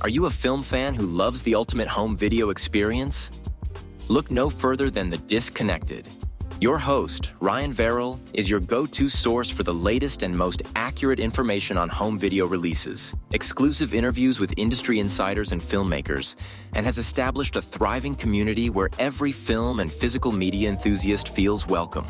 Are you a film fan who loves the ultimate home video experience? Look no further than The Disconnected. Your host, Ryan Verrill, is your go-to source for the latest and most accurate information on home video releases, exclusive interviews with industry insiders and filmmakers, and has established a thriving community where every film and physical media enthusiast feels welcome.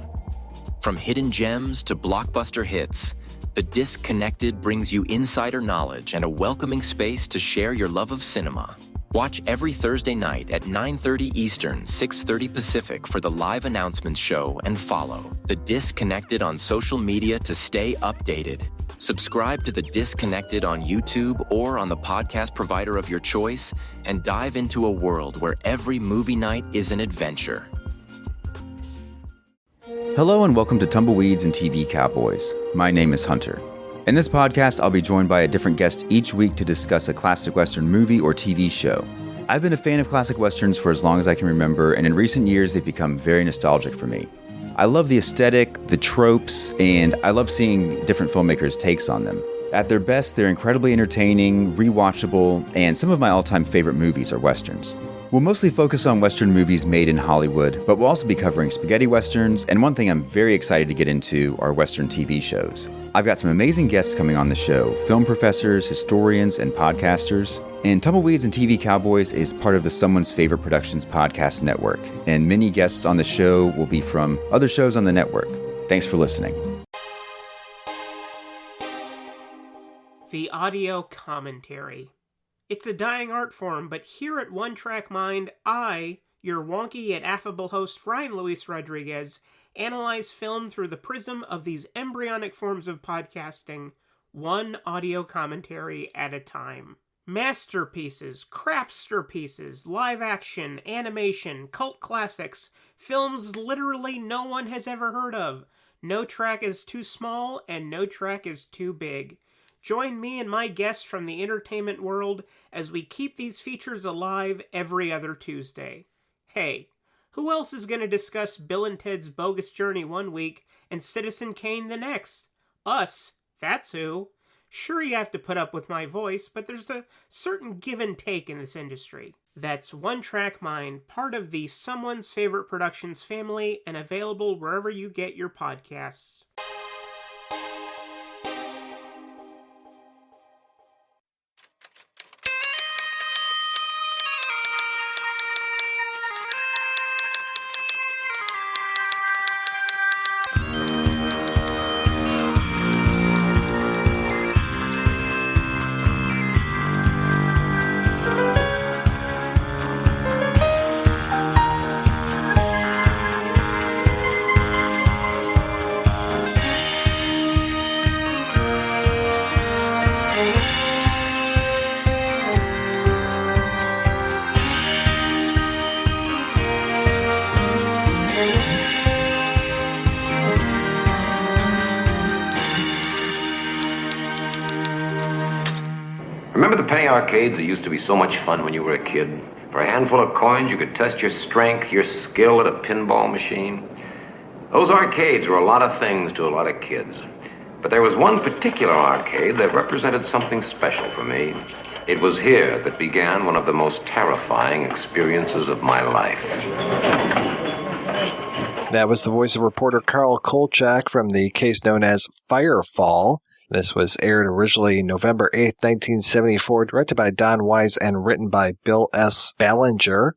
From hidden gems to blockbuster hits, The Disconnected brings you insider knowledge and a welcoming space to share your love of cinema. Watch every Thursday night at 9:30 Eastern, 6:30 Pacific for the live announcements show and follow The Disconnected on social media to stay updated. Subscribe to The Disconnected on YouTube or on the podcast provider of your choice and dive into a world where every movie night is an adventure. Hello and welcome to Tumbleweeds and TV Cowboys. My name is Hunter. In this podcast, I'll be joined by a different guest each week to discuss a classic Western movie or TV show. I've been a fan of classic Westerns for as long as I can remember, and in recent years, they've become very nostalgic for me. I love the aesthetic, the tropes, and I love seeing different filmmakers' takes on them. At their best, they're incredibly entertaining, rewatchable, and some of my all-time favorite movies are Westerns. We'll mostly focus on Western movies made in Hollywood, but we'll also be covering spaghetti Westerns, and one thing I'm very excited to get into are Western TV shows. I've got some amazing guests coming on the show, film professors, historians, and podcasters. And Tumbleweeds and TV Cowboys is part of the Someone's Favorite Productions podcast network, and many guests on the show will be from other shows on the network. Thanks for listening. The audio commentary. It's a dying art form, but here at One Track Mind, I, your wonky yet affable host Ryan Luis Rodriguez, analyze film through the prism of these embryonic forms of podcasting, one audio commentary at a time. Masterpieces, crapster pieces, live action, animation, cult classics, films literally no one has ever heard of. No track is too small and no track is too big. Join me and my guests from the entertainment world as we keep these features alive every other Tuesday. Hey, who else is going to discuss Bill and Ted's Bogus Journey one week and Citizen Kane the next? Us, that's who. Sure, you have to put up with my voice, but there's a certain give and take in this industry. That's One Track Mind, part of the Someone's Favorite Productions family and available wherever you get your podcasts. Remember the penny arcades that used to be so much fun when you were a kid? For a handful of coins, you could test your strength, your skill at a pinball machine. Those arcades were a lot of things to a lot of kids. But there was one particular arcade that represented something special for me. It was here that began one of the most terrifying experiences of my life. That was the voice of reporter Carl Kolchak from the case known as Firefall. This was aired originally November 8th, 1974, directed by Don Weis and written by Bill S. Ballinger.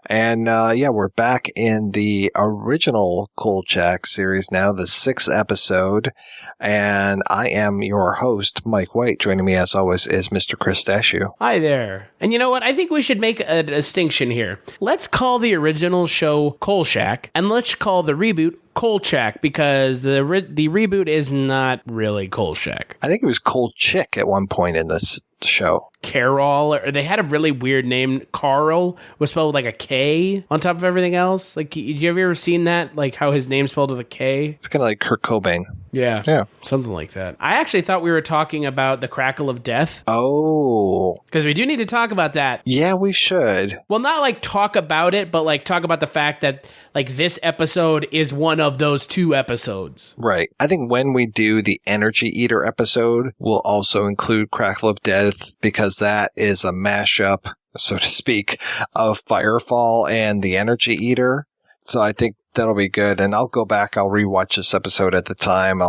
And we're back in the original Kolchak series now, the 6th episode. And I am your host, Mike White. Joining me, as always, is Mr. Chris Dashew. Hi there. And you know what? I think we should make a distinction here. Let's call the original show Kolchak, and let's call the reboot Kolchak, because the reboot is not really Kolchak. I think it was Kolchak at one point in this show. Carol, or they had a really weird name. Carl was spelled with like a K on top of everything else. Like, you ever seen that? Like how his name's spelled with a K? It's kind of like Kurt Cobain. Yeah, something like that. I actually thought we were talking about The Crackle of Death. Oh, Oh. Because we do need to talk about that. Yeah, we should. Well, not like talk about it, but like talk about the fact that like this episode is one of those 2 episodes. Right. I think when we do the Energy Eater episode, we'll also include Crackle of Death because that is a mashup, so to speak, of Firefall and the Energy Eater. So I think that'll be good. And I'll go back. I'll rewatch this episode at the time.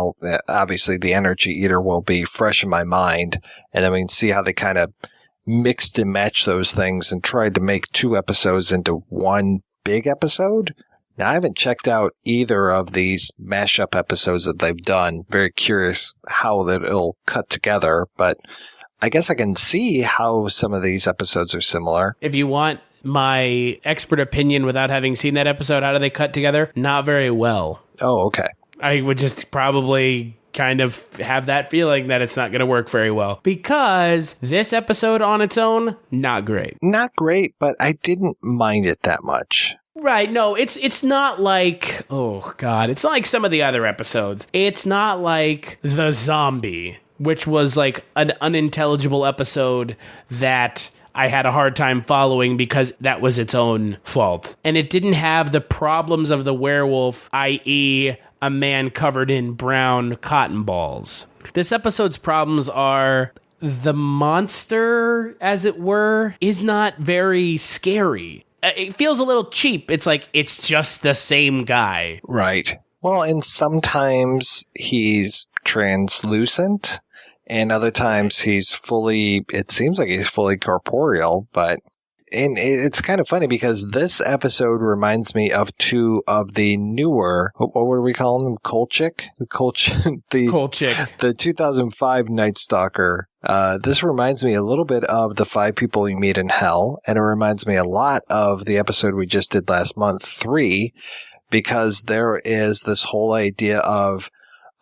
Obviously the Energy Eater will be fresh in my mind. And then we can see how they kind of mixed and matched those things and tried to make 2 episodes into one big episode. Now, I haven't checked out either of these mashup episodes that they've done. Very curious how that it'll cut together, but I guess I can see how some of these episodes are similar. If you want my expert opinion without having seen that episode, how do they cut together? Not very well. Oh, okay. I would just probably kind of have that feeling that it's not going to work very well. Because this episode on its own, not great. Not great, but I didn't mind it that much. Right, no, it's not like, oh god, it's not like some of the other episodes. It's not like The Zombie, which was like an unintelligible episode that I had a hard time following because that was its own fault. And it didn't have the problems of the werewolf, i.e., a man covered in brown cotton balls. This episode's problems are the monster, as it were, is not very scary. It feels a little cheap. It's like, it's just the same guy. Right. Well, and sometimes he's translucent, and other times it seems like he's fully corporeal, and it's kind of funny because this episode reminds me of 2 of the newer, what were we calling them? Kolchak? Kolchak. The 2005 Night Stalker. This reminds me a little bit of The 5 People You Meet in Hell, and it reminds me a lot of the episode we just did last month, 3, because there is this whole idea of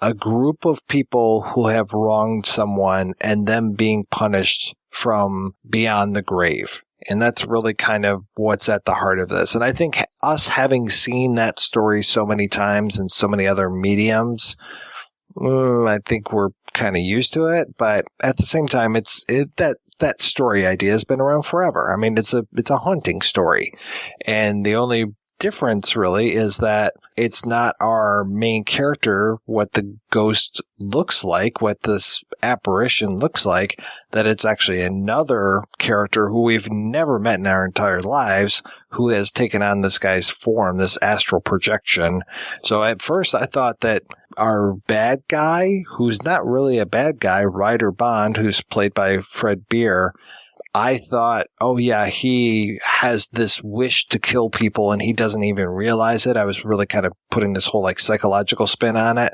a group of people who have wronged someone and them being punished from beyond the grave. And that's really kind of what's at the heart of this. And I think us having seen that story so many times in so many other mediums, I think we're kind of used to it. But at the same time, that story idea has been around forever. I mean, it's a haunting story. And the only difference really is that it's not our main character, what the ghost looks like, what this apparition looks like, that it's actually another character who we've never met in our entire lives who has taken on this guy's form, this astral projection. So at first I thought that our bad guy, who's not really a bad guy, Ryder Bond, who's played by Fred Beir, I thought, oh yeah, he has this wish to kill people and he doesn't even realize it. I was really kind of putting this whole like psychological spin on it,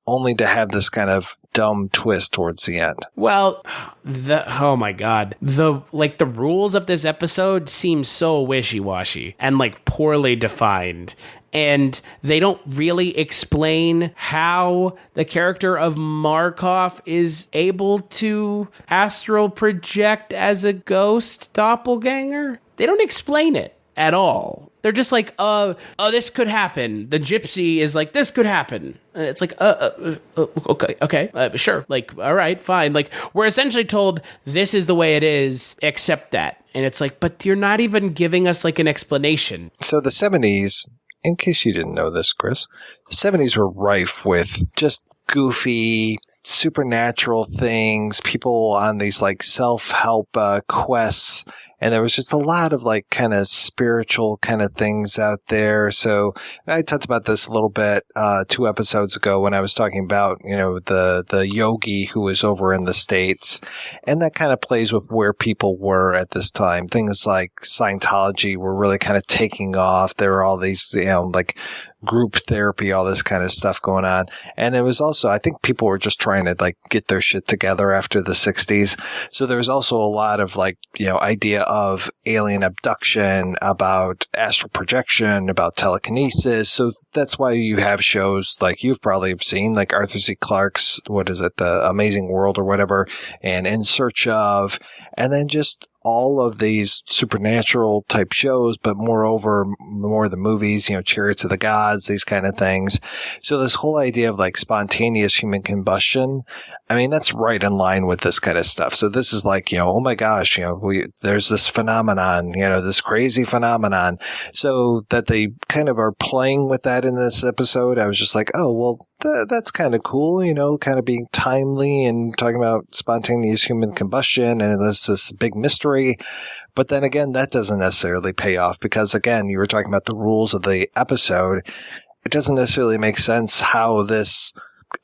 only to have this kind of dumb twist towards the end. Well, oh my god. The rules of this episode seem so wishy-washy and like poorly defined. And they don't really explain how the character of Markov is able to astral project as a ghost doppelganger. They don't explain it at all. They're just like, this could happen. The gypsy is like, this could happen. It's like, okay, sure. Like, all right, fine. Like, we're essentially told this is the way it is, accept that. And it's like, but you're not even giving us like an explanation. So the 70s... In case you didn't know this, Chris, the 70s were rife with just goofy, supernatural things, people on these like self-help quests, and there was just a lot of like kind of spiritual kind of things out there. So I talked about this a little bit 2 episodes ago when I was talking about, the yogi who was over in the States, and that kind of plays with where people were at this time. Things like Scientology were really kind of taking off. There were all these, like group therapy, all this kind of stuff going on. And it was also, I think people were just trying to like get their shit together after the 60s. So there was also a lot of like, idea of alien abduction, about astral projection, about telekinesis. So that's why you have shows like you've probably seen, like Arthur C. Clarke's, The Amazing World or whatever, and In Search of, and then just all of these supernatural type shows, but moreover, more of the movies, Chariots of the Gods, these kind of things. So this whole idea of like spontaneous human combustion, I mean, that's right in line with this kind of stuff. So this is like, oh my gosh, there's this phenomenon, this crazy phenomenon. So that they kind of are playing with that in this episode. I was just like, oh, well, that's kind of cool, kind of being timely and talking about spontaneous human combustion, and this big mystery. But then again, that doesn't necessarily pay off because, again, you were talking about the rules of the episode. It doesn't necessarily make sense how this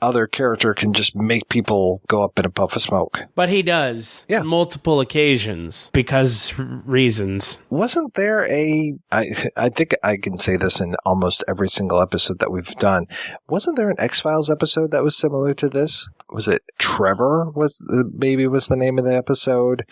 other character can just make people go up in a puff of smoke. But he does. Yeah. On multiple occasions because reasons. Wasn't there I think I can say this in almost every single episode that we've done. Wasn't there an X-Files episode that was similar to this? Was it Trevor was the name of the episode?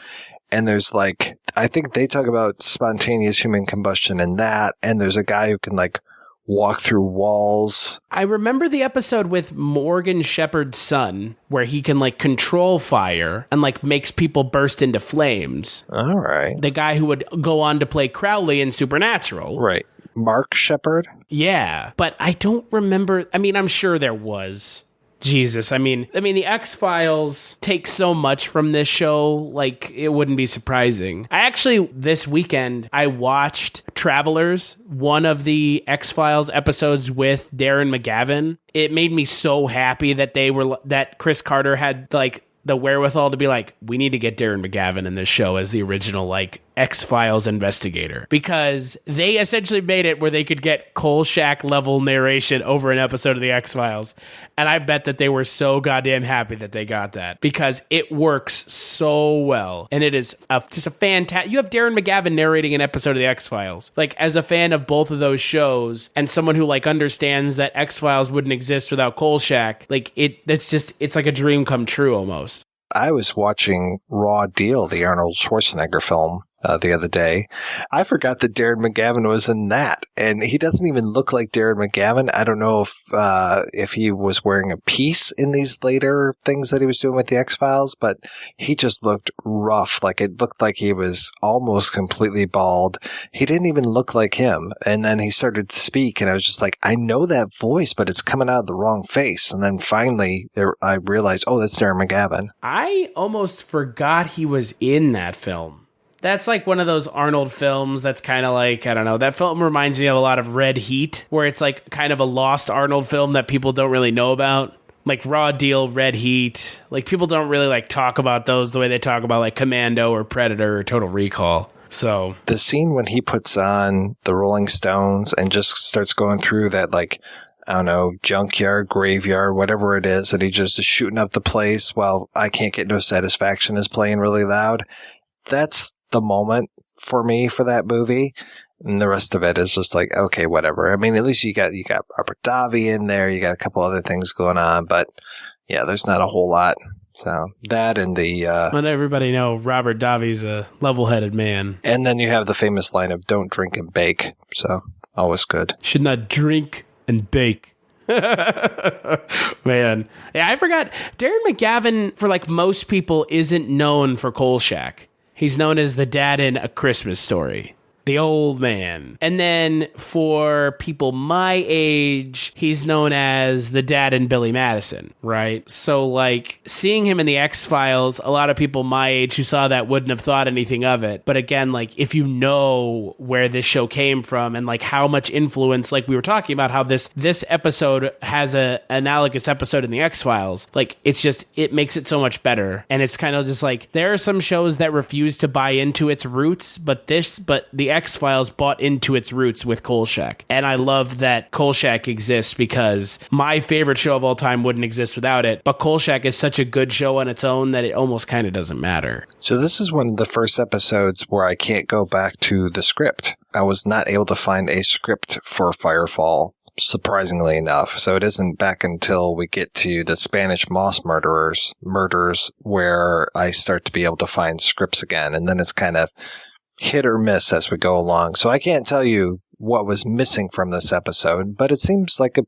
And there's like, I think they talk about spontaneous human combustion in that. And there's a guy who can like walk through walls. I remember the episode with Morgan Shepard's son where he can like control fire and like makes people burst into flames. All right. The guy who would go on to play Crowley in Supernatural. Right. Mark Shepard? Yeah. But I don't remember. I mean, I'm sure there was. Jesus, I mean, the X-Files take so much from this show, like, it wouldn't be surprising. This weekend, I watched Travelers, one of the X-Files episodes with Darren McGavin. It made me so happy that Chris Carter had, like, the wherewithal to be like, we need to get Darren McGavin in this show as the original, like, X-Files investigator. Because they essentially made it where they could get Kolchak level narration over an episode of the X-Files. And I bet that they were so goddamn happy that they got that. Because it works so well. And it is just a fantastic... You have Darren McGavin narrating an episode of the X-Files. Like, as a fan of both of those shows, and someone who, like, understands that X-Files wouldn't exist without Kolchak, like, it's like a dream come true almost. I was watching Raw Deal, the Arnold Schwarzenegger film, the other day. I forgot that Darren McGavin was in that, and he doesn't even look like Darren McGavin. I don't know if he was wearing a piece in these later things that he was doing with the X-Files, but he just looked rough. Like, it looked like he was almost completely bald. He didn't even look like him. And then he started to speak, and I was just like, I know that voice, but it's coming out of the wrong face. And then finally, I realized, oh, that's Darren McGavin. I almost forgot he was in that film. That's like one of those Arnold films that's kind of like, I don't know, that film reminds me of a lot of Red Heat, where it's like kind of a lost Arnold film that people don't really know about. Like Raw Deal, Red Heat. Like people don't really like talk about those the way they talk about like Commando or Predator or Total Recall. So the scene when he puts on the Rolling Stones and just starts going through that, like, I don't know, junkyard, graveyard, whatever it is, and he just is shooting up the place while I Can't Get No Satisfaction is playing really loud. That's the moment for me for that movie. And the rest of it is just like, okay, whatever. I mean, at least you got Robert Davi in there. You got a couple other things going on, but yeah, there's not a whole lot. So that and the... let everybody know Robert Davi's a level-headed man. And then you have the famous line of don't drink and bake. So always good. Should not drink and bake. Man. Yeah, I forgot. Darren McGavin, for like most people, isn't known for Kolchak. He's known as the dad in A Christmas Story. The old man. And then for people my age, he's known as the dad in Billy Madison, right? So like seeing him in the X-Files, a lot of people my age who saw that wouldn't have thought anything of it. But again, like if you know where this show came from and like how much influence, like we were talking about how this episode has a analogous episode in the X-Files, like it's just, it makes it so much better. And it's kind of just like, there are some shows that refuse to buy into its roots, but the X-Files bought into its roots with Kolchak. And I love that Kolchak exists because my favorite show of all time wouldn't exist without it. But Kolchak is such a good show on its own that it almost kind of doesn't matter. So this is one of the first episodes where I can't go back to the script. I was not able to find a script for Firefall, surprisingly enough. So it isn't back until we get to the Spanish Moss murders where I start to be able to find scripts again. And then it's kind of hit or miss as we go along. So I can't tell you what was missing from this episode, but it seems like a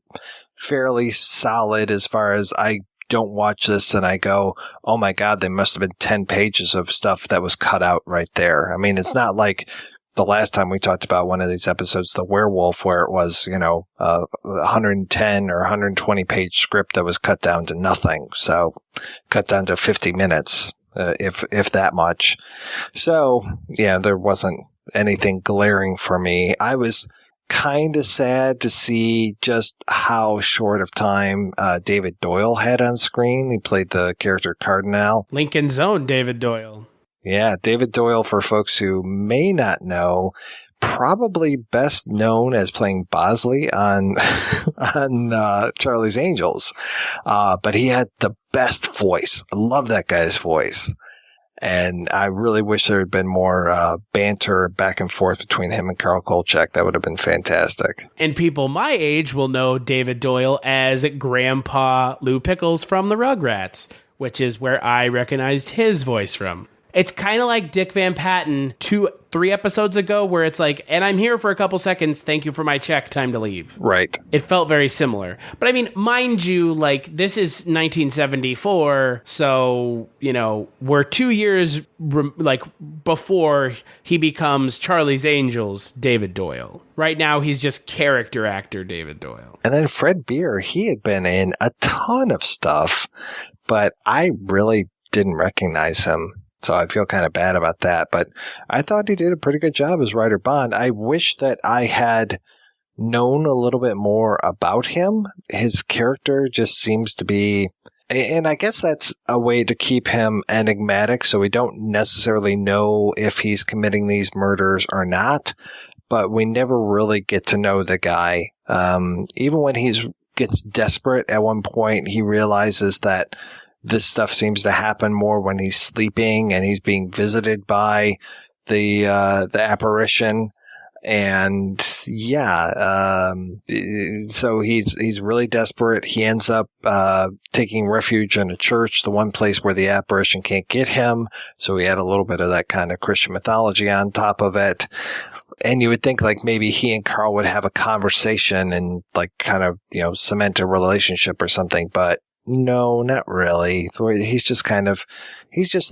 fairly solid, as far as I don't watch this and I go, oh my God, there must have been 10 pages of stuff that was cut out right there. I mean, it's not like the last time we talked about one of these episodes, The Werewolf, where it was, 110 or 120 page script that was cut down to nothing. So cut down to 50 minutes, if that much. So yeah, there wasn't anything glaring for me. I was kind of sad to see just how short of time David Doyle had on screen. He played the character Cardinal. Lincoln's own David Doyle. Yeah, David Doyle, for folks who may not know, probably best known as playing Bosley on Charlie's Angels. But he had the best voice. I love that guy's voice. And I really wish there had been more banter back and forth between him and Carl Kolchak. That would have been fantastic. And people my age will know David Doyle as Grandpa Lou Pickles from the Rugrats, which is where I recognized his voice from. It's kind of like Dick Van Patten 2-3 episodes ago, where it's like, and I'm here for a couple seconds, thank you for my check, time to leave. Right. It felt very similar. But I mean, mind you, like, this is 1974, so, we're 2 years, before he becomes Charlie's Angels, David Doyle. Right now, he's just character actor David Doyle. And then Fred Beir, he had been in a ton of stuff, but I really didn't recognize him. So I feel kind of bad about that. But I thought he did a pretty good job as Ryder Bond. I wish that I had known a little bit more about him. His character just seems to be, and I guess that's a way to keep him enigmatic, so we don't necessarily know if he's committing these murders or not. But we never really get to know the guy. Even when he gets desperate at one point, he realizes that this stuff seems to happen more when he's sleeping and he's being visited by the apparition. And so he's really desperate. He ends up taking refuge in a church, the one place where the apparition can't get him. So he had a little bit of that kind of Christian mythology on top of it. And you would think like maybe he and Carl would have a conversation and like kind of, cement a relationship or something, but no, not really. He's just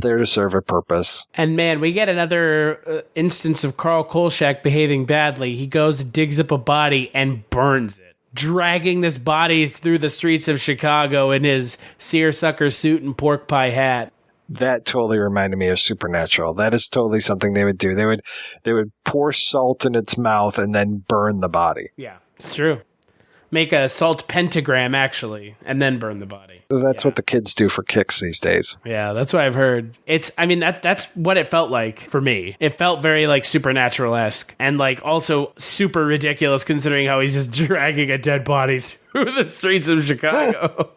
there to serve a purpose. And man, we get another instance of Carl Kolchak behaving badly. He goes, digs up a body and burns it, dragging this body through the streets of Chicago in his seersucker suit and pork pie hat. That totally reminded me of Supernatural. That is totally something they would do. They would pour salt in its mouth and then burn the body. Yeah, it's true. Make a salt pentagram, actually, and then burn the body. That's what the kids do for kicks these days. Yeah, that's what I've heard. That's what it felt like for me. It felt very like Supernatural-esque and like also super ridiculous considering how he's just dragging a dead body through the streets of Chicago.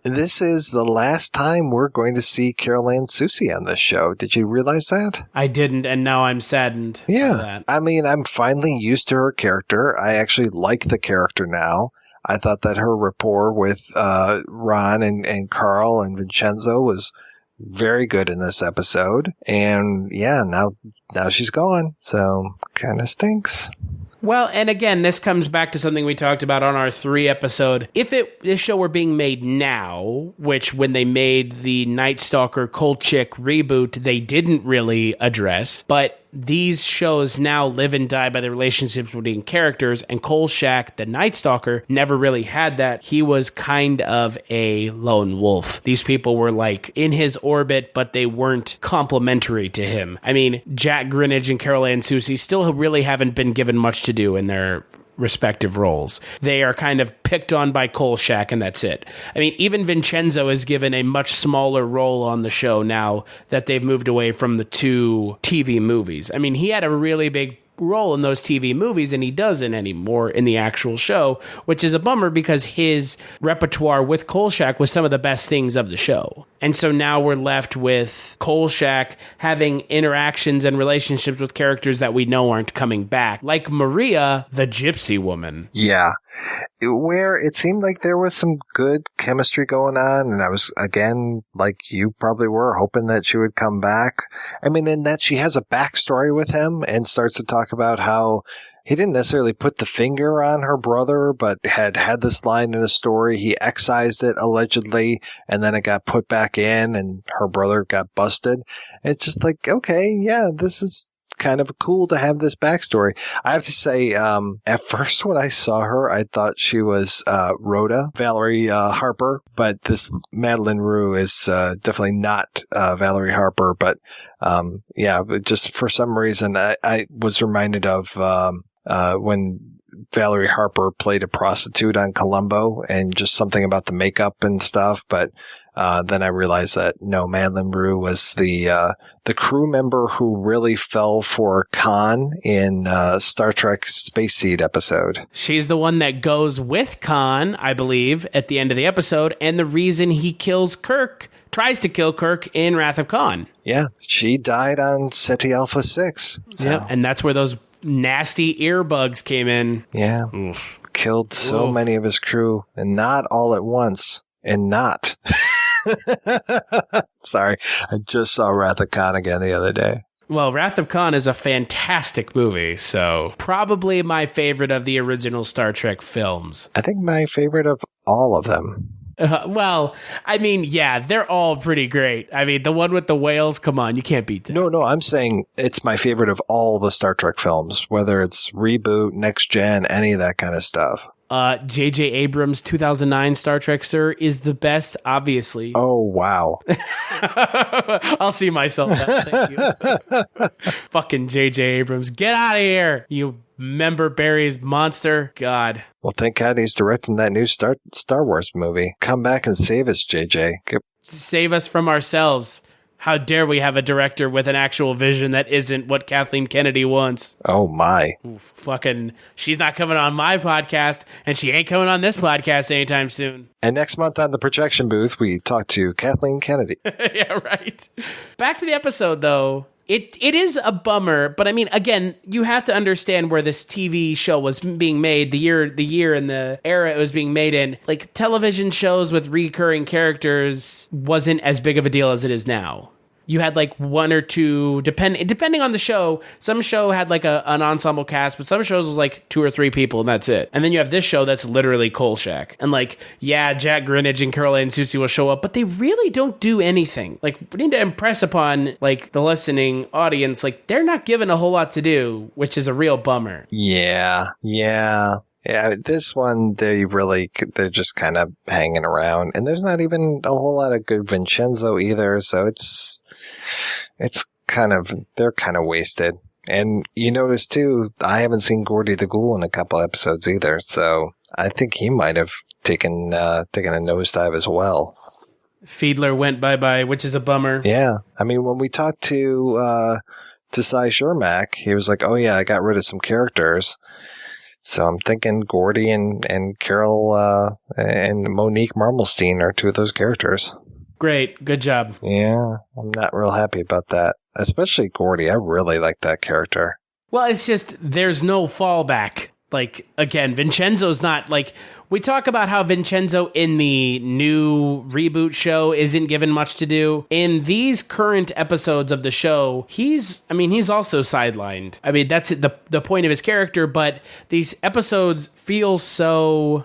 This is the last time we're going to see Carol Ann Susi on this show. Did you realize that? I didn't, and now I'm saddened. Yeah. By that. I mean, I'm finally used to her character. I actually like the character now. I thought that her rapport with Ron and Carl and Vincenzo was very good in this episode. And yeah, now she's gone. So kind of stinks. Well, and again, this comes back to something we talked about on our 3 episode. If this show were being made now, which when they made the Night Stalker Kolchak reboot, they didn't really address, but these shows now live and die by the relationships between characters, and Kolchak, the Night Stalker, never really had that. He was kind of a lone wolf. These people were like in his orbit, but they weren't complementary to him. I mean, Jack Grinnage and Carol Ann Susi still really haven't been given much to do in their respective roles. They are kind of picked on by Kolchak, and that's it. I mean, even Vincenzo is given a much smaller role on the show now that they've moved away from the 2 TV movies. I mean, he had a really big role in those TV movies, and he doesn't anymore in the actual show, which is a bummer because his repertoire with Kolchak was some of the best things of the show. And so now we're left with Kolchak having interactions and relationships with characters that we know aren't coming back, like Maria, the gypsy woman. Yeah. Where it seemed like there was some good chemistry going on, and I was, again, like you probably were, hoping that she would come back. I mean, in that she has a backstory with him and starts to talk about how he didn't necessarily put the finger on her brother, but had this line in a story. He excised it allegedly, and then it got put back in, and her brother got busted. It's just like, okay, yeah, this is kind of cool to have this backstory. I have to say, at first when I saw her, I thought she was Rhoda, Valerie Harper, but this Madeline Rue is definitely not Valerie Harper. But yeah, just for some reason, I was reminded of when Valerie Harper played a prostitute on Columbo, and just something about the makeup and stuff. But then I realized that no, Madeline Rue was the crew member who really fell for Khan in Star Trek Space Seed episode. She's the one that goes with Khan, I believe, at the end of the episode, and the reason he kills Kirk, tries to kill Kirk in Wrath of Khan. Yeah, she died on Ceti Alpha 6. So. Yeah, and that's where those nasty earbugs came in. Yeah. Oof. Killed so many of his crew, and not all at once. And not. Sorry, I just saw Wrath of Khan again the other day. Well, Wrath of Khan is a fantastic movie, so probably my favorite of the original Star Trek films. I think my favorite of all of them. Well, I mean, yeah, they're all pretty great. I mean, the one with the whales, come on, you can't beat that. No, I'm saying it's my favorite of all the Star Trek films, whether it's reboot, next gen, any of that kind of stuff. J.J. Abrams' 2009 Star Trek, sir, is the best, obviously. Oh, wow. I'll see myself out. Thank you. Fucking J.J. Abrams. Get out of here, you member Barry's monster. God. Well, thank God he's directing that new Star Wars movie. Come back and save us, JJ. Save us from ourselves. How dare we have a director with an actual vision that isn't what Kathleen Kennedy wants? Oh, my. Oof, fucking, she's not coming on my podcast, and she ain't coming on this podcast anytime soon. And next month on the projection booth, we talk to Kathleen Kennedy. Yeah, right. Back to the episode, though. It is a bummer, but I mean, again, you have to understand where this TV show was being made, the year and the era it was being made in. Like, television shows with recurring characters wasn't as big of a deal as it is now. You had like one or two, depending on the show. Some show had like an ensemble cast, but some shows was like 2 or 3 people and that's it. And then you have this show that's literally Kolchak. And like, yeah, Jack Grinnage and Carol Ann Susi will show up, but they really don't do anything. Like, we need to impress upon like the listening audience, like they're not given a whole lot to do, which is a real bummer. Yeah. This one, they're just kind of hanging around, and there's not even a whole lot of good Vincenzo either. So they're kind of wasted. And you notice too, I haven't seen Gordy the Ghoul in a couple episodes either. So I think he might have taken a nosedive as well. Fiedler went bye-bye, which is a bummer. Yeah. I mean, when we talked to Cy Shermack, he was like, oh yeah, I got rid of some characters. So I'm thinking Gordy and Carol and Monique Marmelstein are 2 of those characters. Great. Good job. Yeah, I'm not real happy about that. Especially Gordy. I really like that character. Well, it's just there's no fallback. Like, again, Vincenzo's not like... We talk about how Vincenzo in the new reboot show isn't given much to do. In these current episodes of the show, he's also sidelined. I mean, that's the point of his character, but these episodes feel so...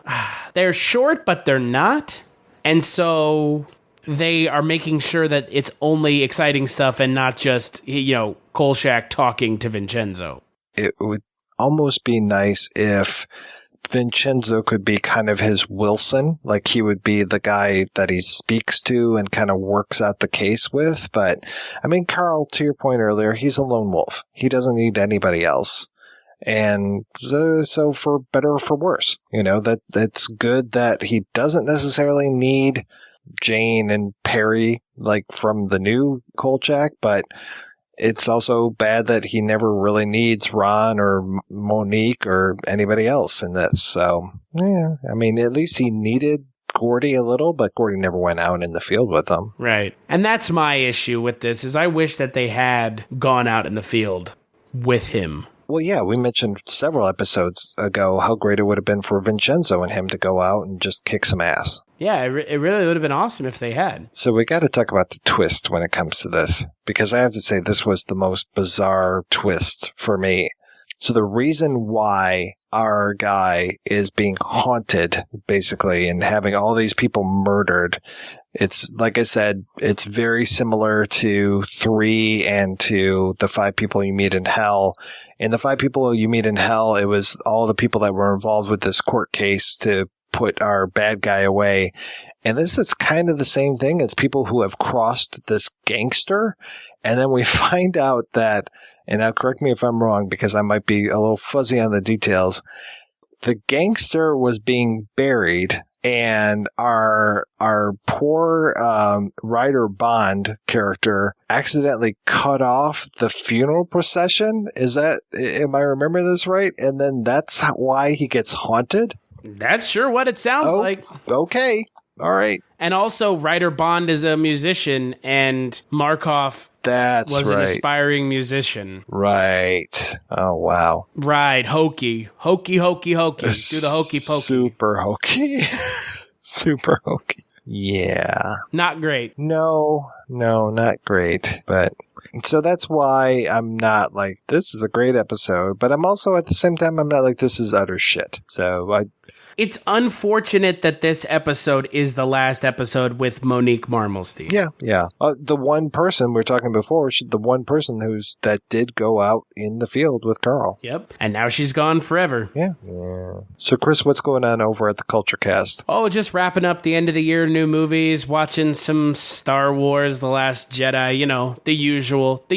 They're short, but they're not. And so they are making sure that it's only exciting stuff and not just, Kolchak talking to Vincenzo. It would almost be nice if Vincenzo could be kind of his Wilson, like he would be the guy that he speaks to and kind of works out the case with. But I mean, Carl, to your point earlier, he's a lone wolf. He doesn't need anybody else. And so for better or for worse, that's good that he doesn't necessarily need Jane and Perry like from the new Kolchak, but it's also bad that he never really needs Ron or Monique or anybody else in this. So, yeah, I mean, at least he needed Gordy a little, but Gordy never went out in the field with them. Right. And that's my issue with this, is I wish that they had gone out in the field with him. Well, yeah, we mentioned several episodes ago how great it would have been for Vincenzo and him to go out and just kick some ass. Yeah, it really would have been awesome if they had. So we got to talk about the twist when it comes to this, because I have to say this was the most bizarre twist for me. So the reason why our guy is being haunted, basically, and having all these people murdered, it's, like I said, it's very similar to 3 and to the 5 people you meet in hell. In the 5 people you meet in hell, it was all the people that were involved with this court case to put our bad guy away. And this is kind of the same thing. It's people who have crossed this gangster. And then we find out that, and now correct me if I'm wrong because I might be a little fuzzy on the details, the gangster was being buried and our poor Ryder Bond character accidentally cut off the funeral procession. Am I remembering this right? And then that's why he gets haunted? That's sure what it sounds like. Okay. All right. And also, Ryder Bond is a musician, and Markov was an aspiring musician. Right. Oh, wow. Right. Hokey. Hokey. Do the hokey pokey. Super hokey. Super hokey. Yeah. Not great. No, not great. But so that's why I'm not like, this is a great episode, but I'm also at the same time, I'm not like, this is utter shit. So it's unfortunate that this episode is the last episode with Monique Marmelstein. Yeah. The one person we were talking before, the one person that did go out in the field with Carl. Yep. And now she's gone forever. Yeah. So, Chris, what's going on over at the Culture Cast? Oh, just wrapping up the end of the year, new movies, watching some Star Wars, The Last Jedi, the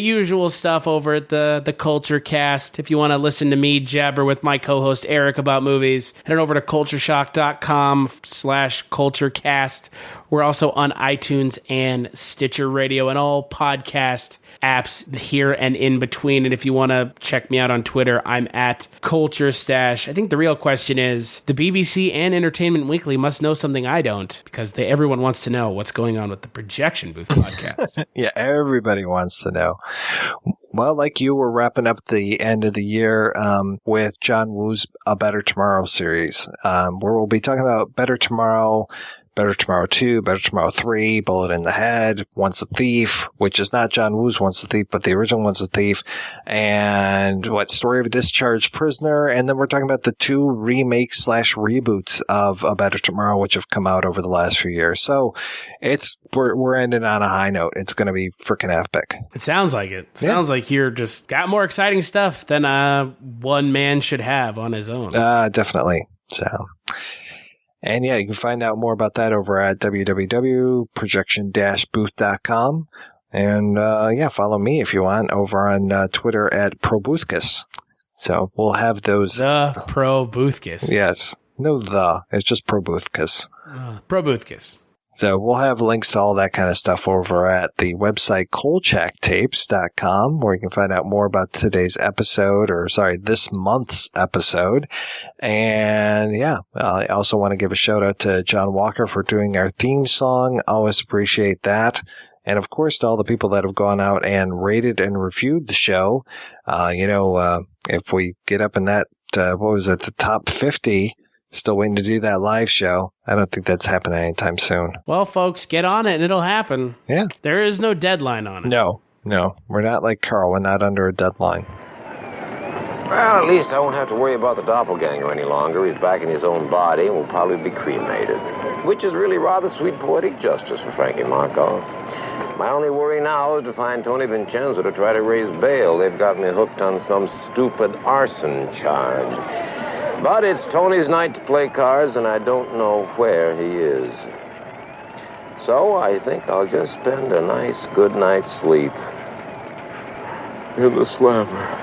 usual stuff over at the Culture Cast. If you want to listen to me jabber with my co-host Eric about movies, head on over to cultureshock.com/culturecast. We're also on iTunes and Stitcher Radio and all podcast apps here and in between. And if you want to check me out on Twitter, I'm at Culture Stash. I think the real question is, the BBC and Entertainment Weekly must know something I don't, because everyone wants to know what's going on with the Projection Booth podcast. Yeah, everybody wants to know. Well, like you, we're wrapping up the end of the year with John Woo's A Better Tomorrow series, where we'll be talking about Better Tomorrow, Better Tomorrow 2, Better Tomorrow 3, Bullet in the Head, Once a Thief, which is not John Woo's Once a Thief, but the original Once a Thief, and Story of a Discharged Prisoner, and then we're talking about the 2 remakes/reboots of A Better Tomorrow, which have come out over the last few years. So we're ending on a high note. It's going to be freaking epic. It sounds like it. Sounds like you're just got more exciting stuff than one man should have on his own. Definitely. So... And yeah, you can find out more about that over at www.projection-booth.com. And follow me if you want over on Twitter at ProBoothkus. So we'll have those. The ProBoothkus. Yes. No, it's just ProBoothkus. ProBoothkus. So we'll have links to all that kind of stuff over at the website kolchaktapes.com, where you can find out more about today's episode, this month's episode. And I also want to give a shout out to John Walker for doing our theme song. Always appreciate that. And of course, to all the people that have gone out and rated and reviewed the show. If we get up in that, the top 50, still waiting to do that live show. I don't think that's happening anytime soon. Well, folks, get on it and it'll happen. Yeah. There is no deadline on it. No. We're not like Carl. We're not under a deadline. Well, at least I won't have to worry about the doppelganger any longer. He's back in his own body and will probably be cremated, which is really rather sweet poetic justice for Frankie Markov. My only worry now is to find Tony Vincenzo to try to raise bail. They've got me hooked on some stupid arson charge. But it's Tony's night to play cards, and I don't know where he is. So I think I'll just spend a nice good night's sleep in the slammer.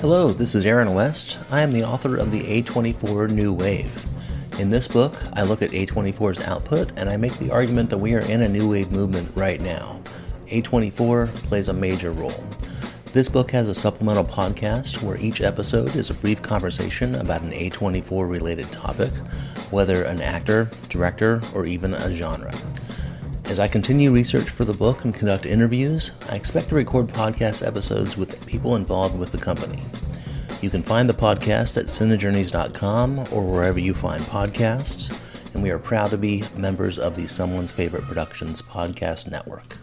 Hello, this is Aaron West. I am the author of the A24 New Wave. In this book, I look at A24's output and I make the argument that we are in a new wave movement right now. A24 plays a major role. This book has a supplemental podcast where each episode is a brief conversation about an A24 related topic, whether an actor, director, or even a genre. As I continue research for the book and conduct interviews, I expect to record podcast episodes with people involved with the company. You can find the podcast at cinejourneys.com or wherever you find podcasts, and we are proud to be members of the Someone's Favorite Productions podcast network.